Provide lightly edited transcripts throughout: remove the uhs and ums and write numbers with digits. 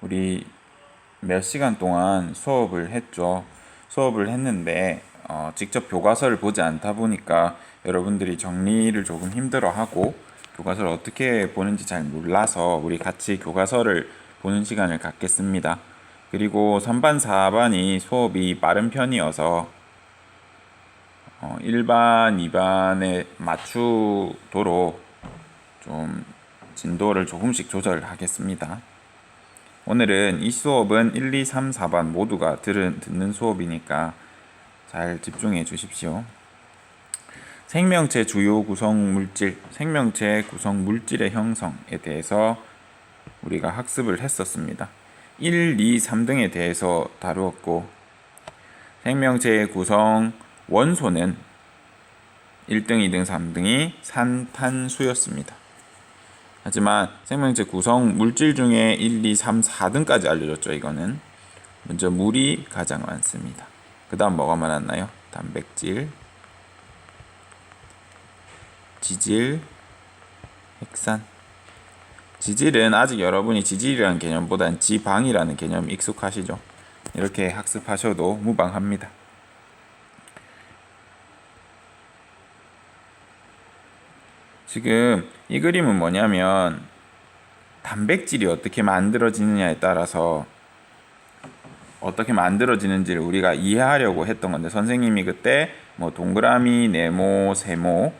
우리 몇 시간 동안 수업을 했죠. 수업을 했는데 직접 교과서를 보지 않다 보니까 여러분들이 정리를 조금 힘들어하고 교과서를 어떻게 보는지 잘 몰라서 우리 같이 교과서를 보는 시간을 갖겠습니다. 그리고 3반, 4반이 수업이 빠른 편이어서 1반, 2반에 맞추도록 좀 진도를 조금씩 조절하겠습니다. 오늘은 이 수업은 1, 2, 3, 4반 모두가 듣는 수업이니까 잘 집중해 주십시오. 생명체 주요 구성 물질, 생명체 구성 물질의 형성에 대해서 우리가 학습을 했었습니다. 1, 2, 3등에 대해서 다루었고, 생명체의 구성 원소는 1등, 2등, 3등이 산탄수였습니다. 하지만 생명체 구성 물질 중에 1, 2, 3, 4등까지 알려줬죠. 이거는 먼저 물이 가장 많습니다. 그 다음 뭐가 많았나요? 단백질, 지질, 핵산. 지질은 아직 여러분이 지질이라는 개념보다는 지방이라는 개념 익숙하시죠? 이렇게 학습하셔도 무방합니다. 지금 이 그림은 뭐냐면 단백질이 어떻게 만들어지느냐에 따라서 어떻게 만들어지는지를 우리가 이해하려고 했던 건데, 선생님이 그때 뭐 동그라미, 네모, 세모,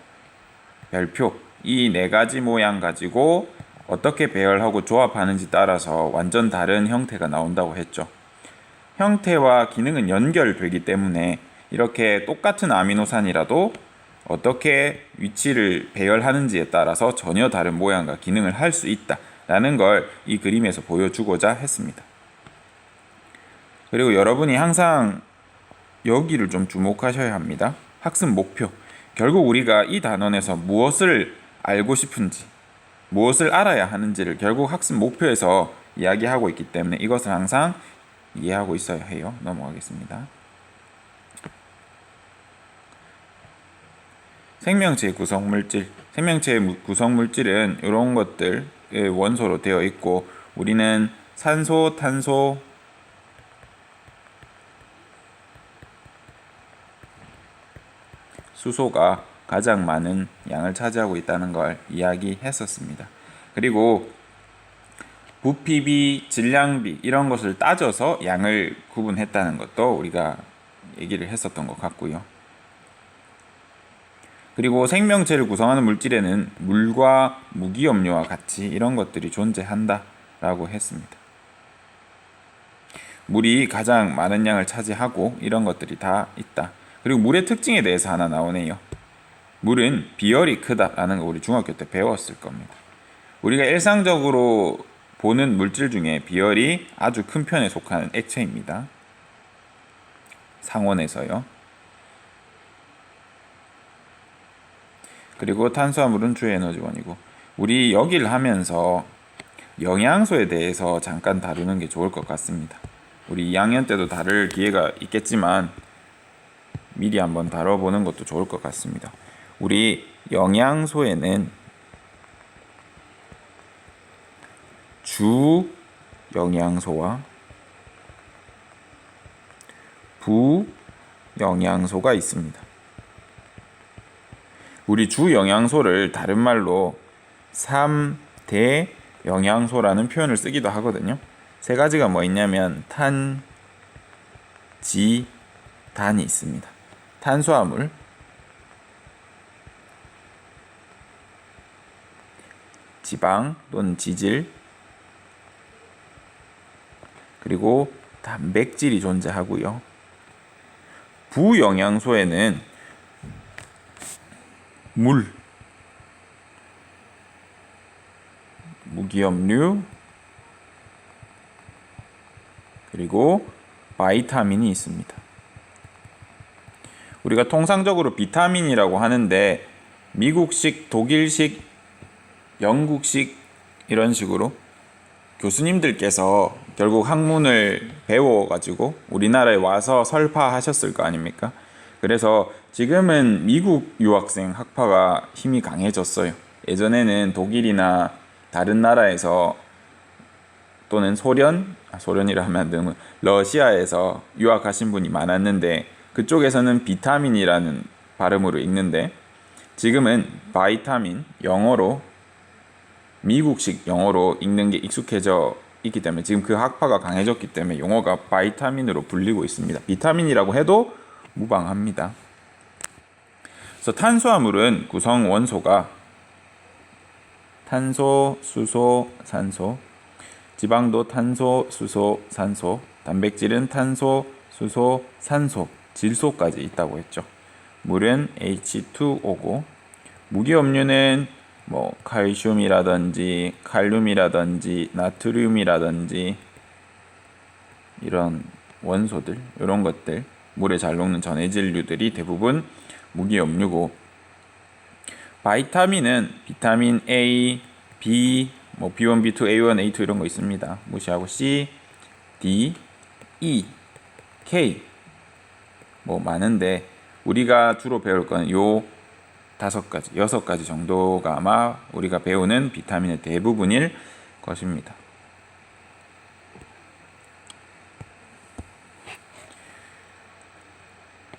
별표 이 네 가지 모양 가지고 어떻게 배열하고 조합하는지 따라서 완전 다른 형태가 나온다고 했죠. 형태와 기능은 연결되기 때문에 이렇게 똑같은 아미노산이라도 어떻게 위치를 배열하는지에 따라서 전혀 다른 모양과 기능을 할 수 있다라는 걸 이 그림에서 보여주고자 했습니다. 그리고 여러분이 항상 여기를 좀 주목하셔야 합니다. 학습 목표. 결국 우리가 이 단원에서 무엇을 알고 싶은지, 무엇을 알아야 하는지를 결국 학습 목표에서 이야기하고 있기 때문에 이것을 항상 이해하고 있어야 해요. 넘어가겠습니다. 생명체의 구성물질. 생명체의 구성물질은 이런 것들의 원소로 되어 있고, 우리는 산소, 탄소, 수소가 가장 많은 양을 차지하고 있다는 걸 이야기했었습니다. 그리고 부피비, 질량비 이런 것을 따져서 양을 구분했다는 것도 우리가 얘기를 했었던 것 같고요. 그리고 생명체를 구성하는 물질에는 물과 무기염료와 같이 이런 것들이 존재한다라고 했습니다. 물이 가장 많은 양을 차지하고 이런 것들이 다 있다. 그리고 물의 특징에 대해서 하나 나오네요. 물은 비열이 크다라는 거 우리 중학교 때 배웠을 겁니다. 우리가 일상적으로 보는 물질 중에 비열이 아주 큰 편에 속하는 액체입니다. 상온에서요. 그리고 탄수화물은 주요 에너지원이고, 우리 여기를 하면서 영양소에 대해서 잠깐 다루는 게 좋을 것 같습니다. 우리 2학년 때도 다룰 기회가 있겠지만 미리 한번 다뤄보는 것도 좋을 것 같습니다. 우리 영양소에는 주 영양소와 부 영양소가 있습니다. 우리 주 영양소를 다른 말로 3대 영양소라는 표현을 쓰기도 하거든요. 세 가지가 뭐 있냐면 탄, 지, 단이 있습니다. 탄수화물, 지방 또는 지질, 그리고 단백질이 존재하고요. 부영양소에는 물, 무기염류, 그리고 바이타민이 있습니다. 우리가 통상적으로 비타민이라고 하는데 미국식, 독일식, 영국식 이런 식으로 교수님들께서 결국 학문을 배워가지고 우리나라에 와서 설파하셨을 거 아닙니까? 그래서 지금은 미국 유학생 학파가 힘이 강해졌어요. 예전에는 독일이나 다른 나라에서 또는 소련이라 하면 안 되는 러시아에서 유학하신 분이 많았는데 그쪽에서는 비타민이라는 발음으로 읽는데 지금은 바이타민 영어로 미국식 영어로 읽는 게 익숙해져 있기 때문에 지금 그 학파가 강해졌기 때문에 용어가 바이타민으로 불리고 있습니다. 비타민이라고 해도 무방합니다. 그래서 탄수화물은 구성 원소가 탄소, 수소, 산소, 지방도 탄소, 수소, 산소, 단백질은 탄소, 수소, 산소, 질소까지 있다고 했죠. 물은 H2O고 무기업류는 뭐 칼슘이라든지 칼륨이라든지 나트륨이라든지 이런 원소들, 이런 것들 물에 잘 녹는 전해질류들이 대부분 무기업류고 바이타민은 비타민 A, B, 뭐 B1, B2, A1, A2 이런 거 있습니다. 무시하고 C, D, E, K 뭐 많은데 우리가 주로 배울 건 요 5가지, 6가지 정도가 아마 우리가 배우는 비타민의 대부분일 것입니다.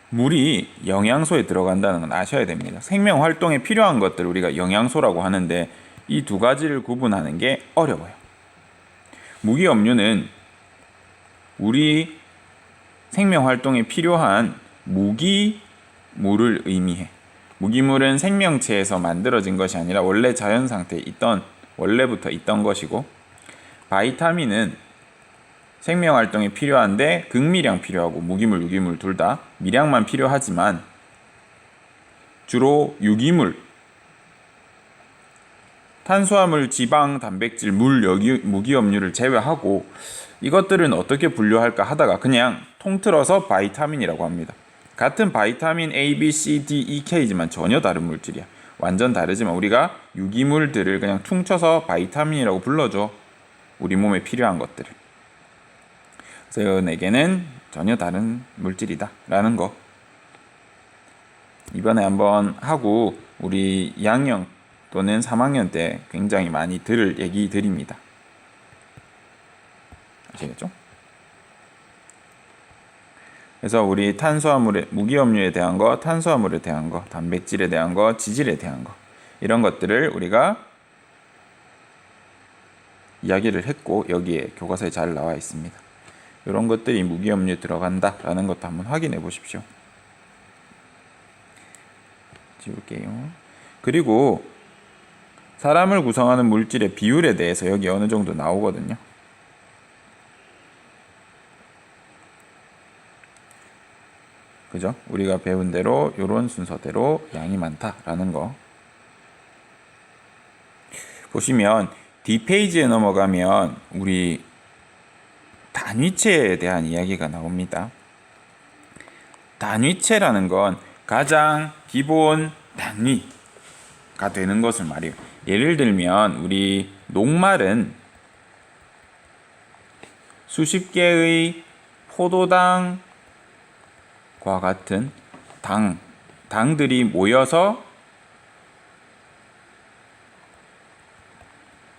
물이 영양소에 들어간다는 건 아셔야 됩니다. 생명 활동에 필요한 것들 우리가 영양소라고 하는데 이 2가지를 구분하는 게 어려워요. 무기업류는 우리 생명 활동에 필요한 무기물을 의미해. 무기물은 생명체에서 만들어진 것이 아니라 원래 자연 상태에 원래부터 있던 것이고 바이타민은 생명 활동에 필요한데 극미량 필요하고 무기물, 유기물 둘 다 미량만 필요하지만 주로 유기물, 탄수화물, 지방, 단백질, 물, 무기업류를 제외하고 이것들은 어떻게 분류할까 하다가 그냥 통틀어서 바이타민이라고 합니다. 같은 바이타민 A, B, C, D, E, K지만 전혀 다른 물질이야. 완전 다르지만 우리가 유기물들을 그냥 퉁쳐서 바이타민이라고 불러줘. 우리 몸에 필요한 것들을. 그래서 내게는 전혀 다른 물질이다 라는 거 이번에 한번 하고 우리 2학년 또는 3학년 때 굉장히 많이 들을 얘기들입니다. 아시겠죠? 그래서 우리 탄수화물의 무기업류에 대한 거, 탄수화물에 대한 거, 단백질에 대한 거, 지질에 대한 거 이런 것들을 우리가 이야기를 했고 여기에 교과서에 잘 나와 있습니다. 이런 것들이 무기업류에 들어간다라는 것도 한번 확인해 보십시오. 지울게요. 그리고 사람을 구성하는 물질의 비율에 대해서 여기 어느 정도 나오거든요. 그죠? 우리가 배운 대로 이런 순서대로 양이 많다라는 거 보시면 D페이지에 넘어가면 우리 단위체에 대한 이야기가 나옵니다. 단위체라는 건 가장 기본 단위가 되는 것을 말해요. 예를 들면 우리 녹말은 수십 개의 포도당과 같은 당들이 모여서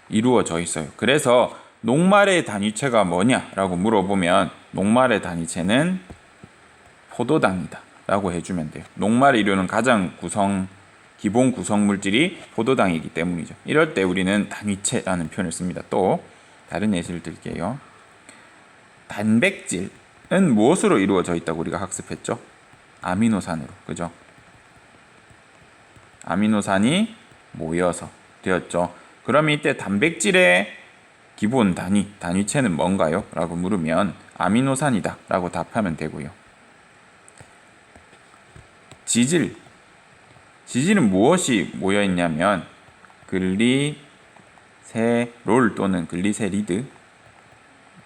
이루어져 있어요. 그래서 녹말의 단위체가 뭐냐라고 물어보면 녹말의 단위체는 포도당이다 라고 해주면 돼요. 녹말을 이루는 가장 기본 구성 물질이 포도당이기 때문이죠. 이럴 때 우리는 단위체라는 표현을 씁니다. 또 다른 예시를 들게요. 단백질은 무엇으로 이루어져 있다고 우리가 학습했죠? 아미노산으로. 그죠? 아미노산이 모여서 되었죠. 그럼 이때 단백질의 기본 단위체는 뭔가요? 라고 물으면 아미노산이다 라고 답하면 되고요. 지질은 무엇이 모여있냐면 글리세롤 또는 글리세리드,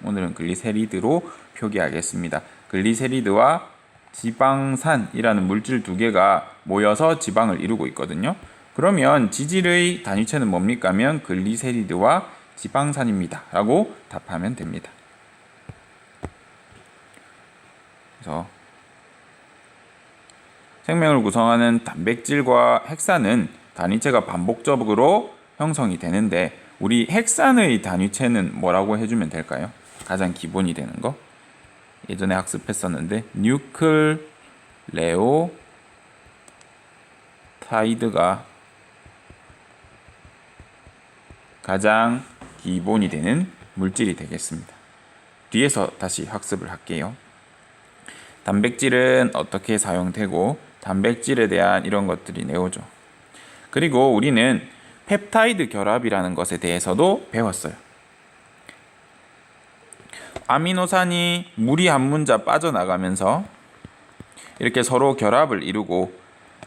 오늘은 글리세리드로 표기하겠습니다. 글리세리드와 지방산이라는 물질 2개가 모여서 지방을 이루고 있거든요. 그러면 지질의 단위체는 뭡니까 하면 글리세리드와 지방산입니다 라고 답하면 됩니다. 그래서 생명을 구성하는 단백질과 핵산은 단위체가 반복적으로 형성이 되는데 우리 핵산의 단위체는 뭐라고 해주면 될까요? 가장 기본이 되는 거. 예전에 학습했었는데 뉴클레오타이드가 가장 기본이 되는 물질이 되겠습니다. 뒤에서 다시 학습을 할게요. 단백질은 어떻게 사용되고 단백질에 대한 이런 것들이 나오죠. 그리고 우리는 펩타이드 결합이라는 것에 대해서도 배웠어요. 아미노산이 물이 한 문자 빠져나가면서 이렇게 서로 결합을 이루고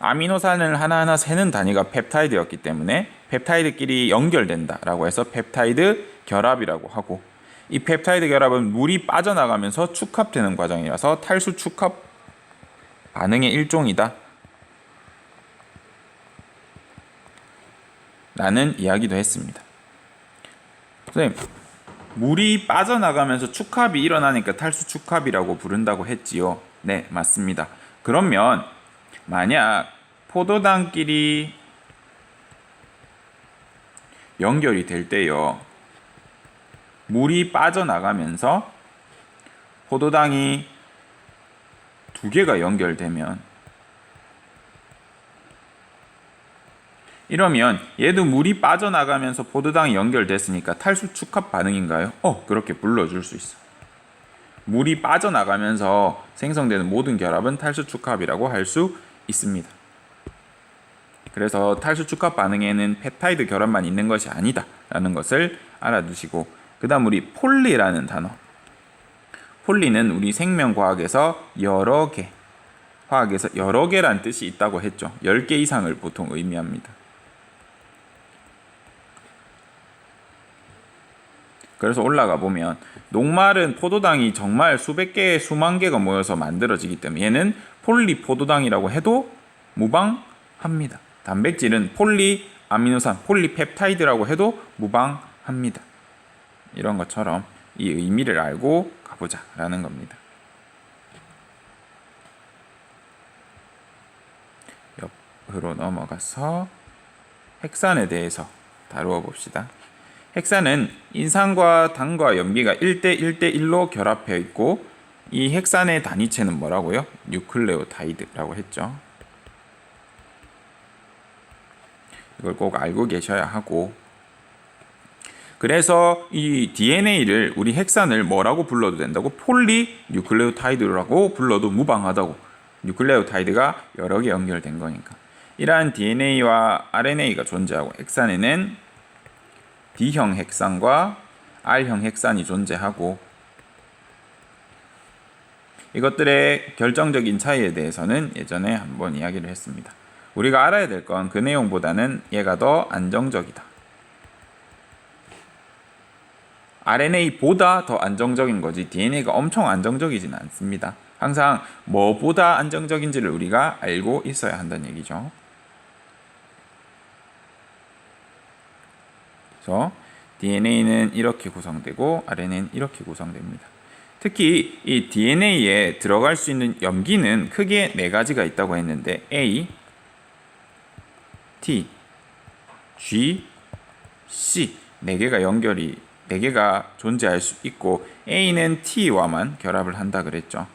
아미노산을 하나하나 세는 단위가 펩타이드였기 때문에 펩타이드끼리 연결된다라고 해서 펩타이드 결합이라고 하고, 이 펩타이드 결합은 물이 빠져나가면서 축합되는 과정이라서 탈수 축합 반응의 일종이다 라는 이야기도 했습니다. 선생님, 물이 빠져나가면서 축합이 일어나니까 탈수 축합이라고 부른다고 했지요. 네, 맞습니다. 그러면 만약 포도당끼리 연결이 될 때요, 물이 빠져나가면서 포도당이 두 개가 연결되면, 이러면 얘도 물이 빠져나가면서 포도당이 연결됐으니까 탈수 축합 반응인가요? 그렇게 불러줄 수 있어. 물이 빠져나가면서 생성되는 모든 결합은 탈수 축합이라고 할 수 있습니다. 그래서 탈수 축합 반응에는 펩타이드 결합만 있는 것이 아니다 라는 것을 알아두시고, 그 다음 우리 폴리라는 단어. 폴리는 우리 생명과학에서 여러 개, 화학에서 여러 개란 뜻이 있다고 했죠. 10개 이상을 보통 의미합니다. 그래서 올라가 보면 녹말은 포도당이 정말 수백 개, 수만 개가 모여서 만들어지기 때문에 얘는 폴리포도당이라고 해도 무방합니다. 단백질은 폴리아미노산, 폴리펩타이드라고 해도 무방합니다. 이런 것처럼 이 의미를 알고 가보자 라는 겁니다. 옆으로 넘어가서 핵산에 대해서 다루어 봅시다. 핵산은 인산과 당과 염기가 1대 1대 1로 결합해 있고, 이 핵산의 단위체는 뭐라고요? 뉴클레오타이드라고 했죠. 이걸 꼭 알고 계셔야 하고, 그래서 이 DNA를, 우리 핵산을 뭐라고 불러도 된다고? 폴리뉴클레오타이드라고 불러도 무방하다고. 뉴클레오타이드가 여러 개 연결된 거니까. 이러한 DNA와 RNA가 존재하고, 핵산에는 D형 핵산과 R형 핵산이 존재하고, 이것들의 결정적인 차이에 대해서는 예전에 한번 이야기를 했습니다. 우리가 알아야 될 건 그 내용보다는 얘가 더 안정적이다. RNA보다 더 안정적인 거지 DNA가 엄청 안정적이지는 않습니다. 항상 뭐보다 안정적인지를 우리가 알고 있어야 한다는 얘기죠. 그래서 DNA는 이렇게 구성되고 RNA는 이렇게 구성됩니다. 특히 이 DNA에 들어갈 수 있는 염기는 크게 4가지가 있다고 했는데 A, T, G, C 4개가 존재할 수 있고, A는 T와만 결합을 한다 그랬죠.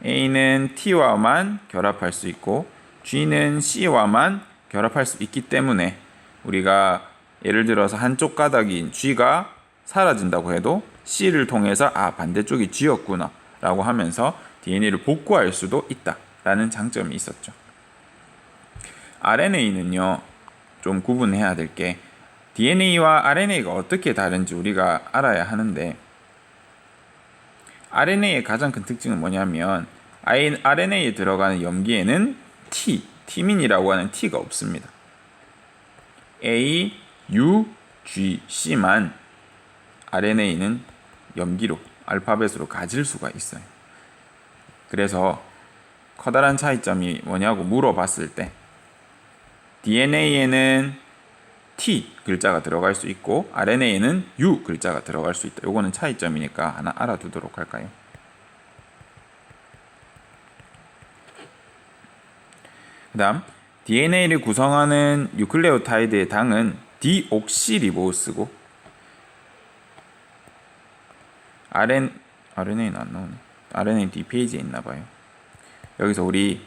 A는 T와만 결합할 수 있고 G는 C와만 결합할 수 있기 때문에 우리가 예를 들어서 한쪽 가닥인 G가 사라진다고 해도 C를 통해서 반대쪽이 G였구나 라고 하면서 DNA를 복구할 수도 있다 라는 장점이 있었죠. RNA는요, 좀 구분해야 될 게 DNA와 RNA가 어떻게 다른지 우리가 알아야 하는데, RNA의 가장 큰 특징은 뭐냐면 RNA에 들어가는 염기에는 티민이라고 하는 T가 없습니다. A, U, G, C만 RNA는 염기로, 알파벳으로 가질 수가 있어요. 그래서 커다란 차이점이 뭐냐고 물어봤을 때 DNA에는 T 글자가 들어갈 수 있고 RNA에는 U 글자가 들어갈 수 있다. 요거는 차이점이니까 하나 알아두도록 할까요? 그 다음 DNA를 구성하는 뉴클레오타이드의 당은 디옥시리보스고 RNA는 안 나오네. RNA 뒷페이지에 있나 봐요. 여기서 우리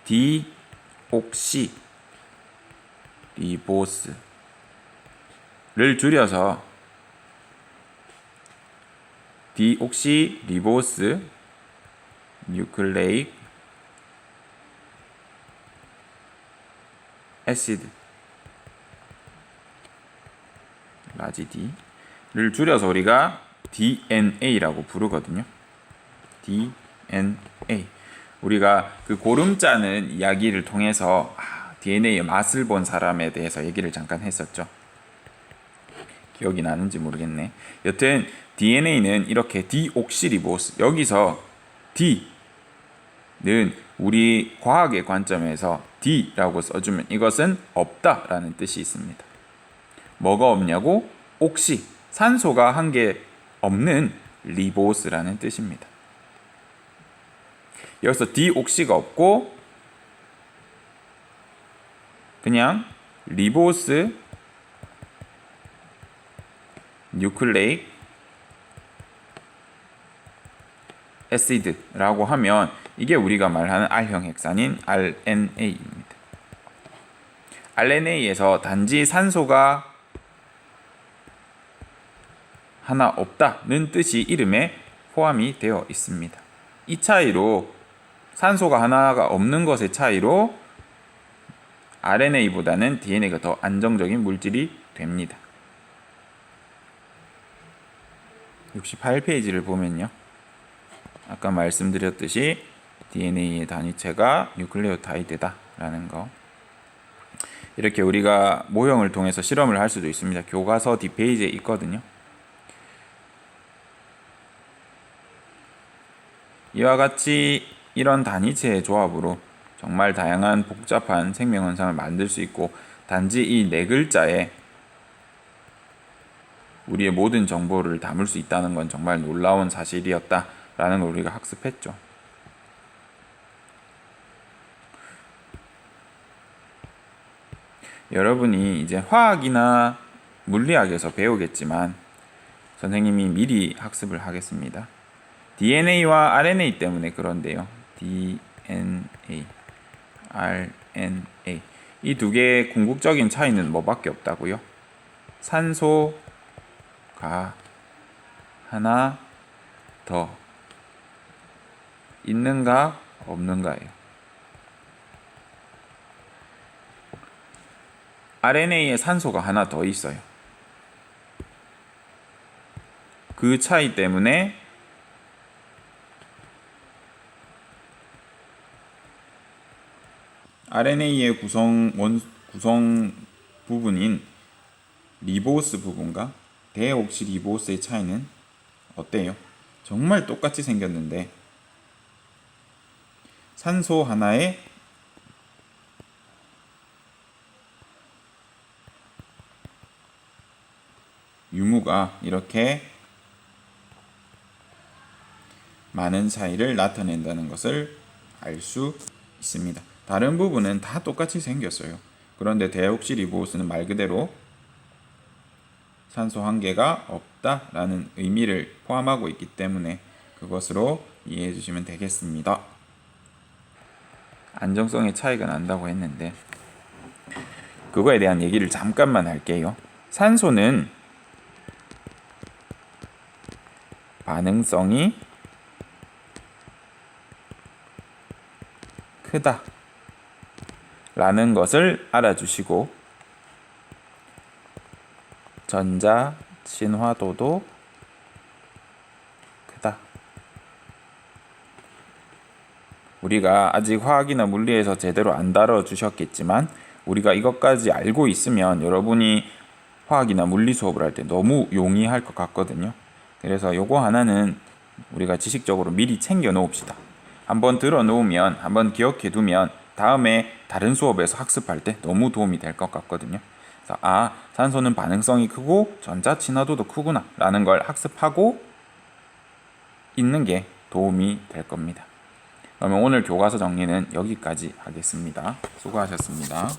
디옥시리보스를 줄여서 디옥시리보스 뉴클레익 애시드 라지 D를 줄여서 우리가 DNA라고 부르거든요. DNA. 우리가 그 고름자는 이야기를 통해서 DNA의 맛을 본 사람에 대해서 얘기를 잠깐 했었죠. 기억이 나는지 모르겠네. 여튼 DNA는 이렇게 디옥시리보스, 여기서 D는 우리 과학의 관점에서 D라고 써주면 이것은 없다라는 뜻이 있습니다. 뭐가 없냐고? 옥시, 산소가 한 개 없는 리보스라는 뜻입니다. 여기서 디옥시가 없고 그냥 리보스 뉴클레익 애시드라고 하면 이게 우리가 말하는 R형 핵산인 RNA입니다. RNA에서 단지 산소가 하나 없다는 뜻이 이름에 포함이 되어 있습니다. 이 차이로 산소가 하나가 없는 것의 차이로 RNA보다는 DNA가 더 안정적인 물질이 됩니다. 68페이지를 보면요. 아까 말씀드렸듯이 DNA의 단위체가 뉴클레오타이드다 라는 거. 이렇게 우리가 모형을 통해서 실험을 할 수도 있습니다. 교과서 뒷페이지에 있거든요. 이와 같이 이런 단위체의 조합으로 정말 다양한 복잡한 생명 현상을 만들 수 있고, 단지 이 네 글자에 우리의 모든 정보를 담을 수 있다는 건 정말 놀라운 사실이었다라는 걸 우리가 학습했죠. 여러분이 이제 화학이나 물리학에서 배우겠지만 선생님이 미리 학습을 하겠습니다. DNA와 RNA 때문에 그런데요. DNA, RNA 이 두 개의 궁극적인 차이는 뭐밖에 없다고요? 산소가 하나 더 있는가 없는가예요. RNA에 산소가 하나 더 있어요. 그 차이 때문에 RNA의 구성 부분인 리보스 부분과 데옥시리보스의 차이는 어때요? 정말 똑같이 생겼는데 산소 하나에 유무가 이렇게 많은 차이를 나타낸다는 것을 알 수 있습니다. 다른 부분은 다 똑같이 생겼어요. 그런데 데옥시리보스는 말 그대로 산소 한 개가 없다라는 의미를 포함하고 있기 때문에 그것으로 이해해 주시면 되겠습니다. 안정성의 차이가 난다고 했는데 그거에 대한 얘기를 잠깐만 할게요. 산소는 반응성이 크다 라는 것을 알아주시고, 전자 친화도도 크다. 우리가 아직 화학이나 물리에서 제대로 안 다뤄주셨겠지만 우리가 이것까지 알고 있으면 여러분이 화학이나 물리 수업을 할 때 너무 용이할 것 같거든요. 그래서 요거 하나는 우리가 지식적으로 미리 챙겨 놓읍시다. 한번 들어 놓으면, 한번 기억해 두면 다음에 다른 수업에서 학습할 때 너무 도움이 될 것 같거든요. 그래서 산소는 반응성이 크고 전자 친화도도 크구나 라는 걸 학습하고 있는 게 도움이 될 겁니다. 그러면 오늘 교과서 정리는 여기까지 하겠습니다. 수고하셨습니다.